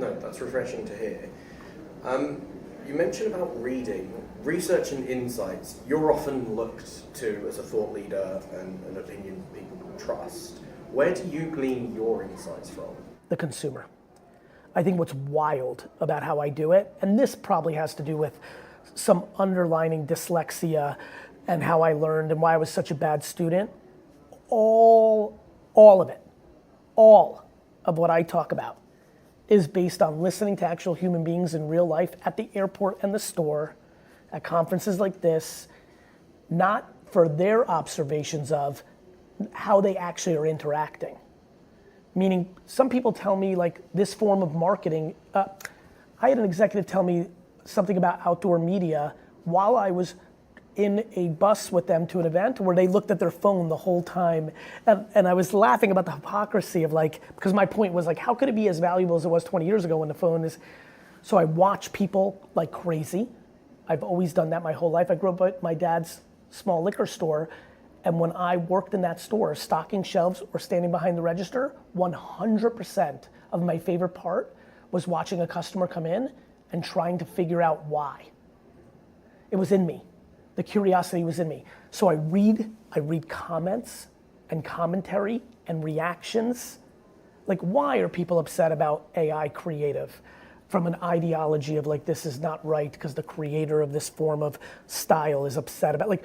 No, that's refreshing to hear. You mentioned about reading, research and insights. You're often looked to as a thought leader and an opinion people trust. Where do you glean your insights from? The consumer. I think what's wild about how I do it, and this probably has to do with some underlining dyslexia and how I learned and why I was such a bad student, all of what I talk about is based on listening to actual human beings in real life at the airport and the store, at conferences like this, not for their observations of how they actually are interacting. Meaning, some people tell me like this form of marketing, I had an executive tell me something about outdoor media while I was in a bus with them to an event where they looked at their phone the whole time. And I was laughing about the hypocrisy of like, because my point was like, how could it be as valuable as it was 20 years ago when the phone is? So I watch people like crazy. I've always done that my whole life. I grew up at my dad's small liquor store. And when I worked in that store, stocking shelves or standing behind the register, 100% of my favorite part was watching a customer come in and trying to figure out why. It was in me. The curiosity was in me. So I read comments and commentary and reactions. Like, why are people upset about AI creative? From an ideology of like, this is not right because the creator of this form of style is upset about, like,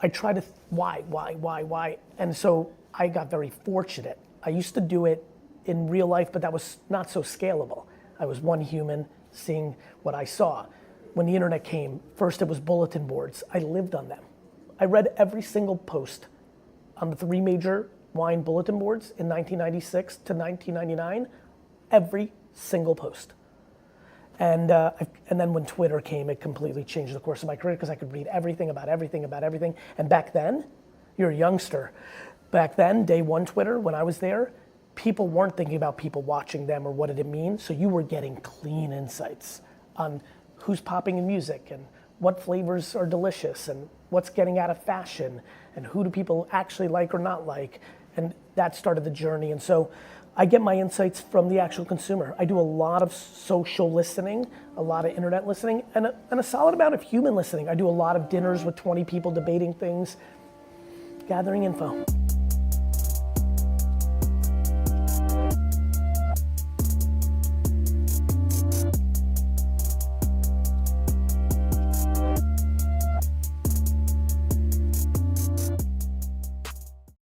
I try to, why? And so I got very fortunate. I used to do it in real life, but that was not so scalable. I was one human seeing what I saw. When the internet came, first it was bulletin boards. I lived on them. I read every single post on the 3 major wine bulletin boards in 1996 to 1999, every single post. And then when Twitter came, it completely changed the course of my career because I could read everything about everything. And back then, you're a youngster. Back then, day one Twitter, when I was there, people weren't thinking about people watching them or what did it mean. So you were getting clean insights on who's popping in music and what flavors are delicious and what's getting out of fashion and who do people actually like or not like. And that started the journey. And so I get my insights from the actual consumer. I do a lot of social listening, a lot of internet listening, and a solid amount of human listening. I do a lot of dinners with 20 people debating things, gathering info.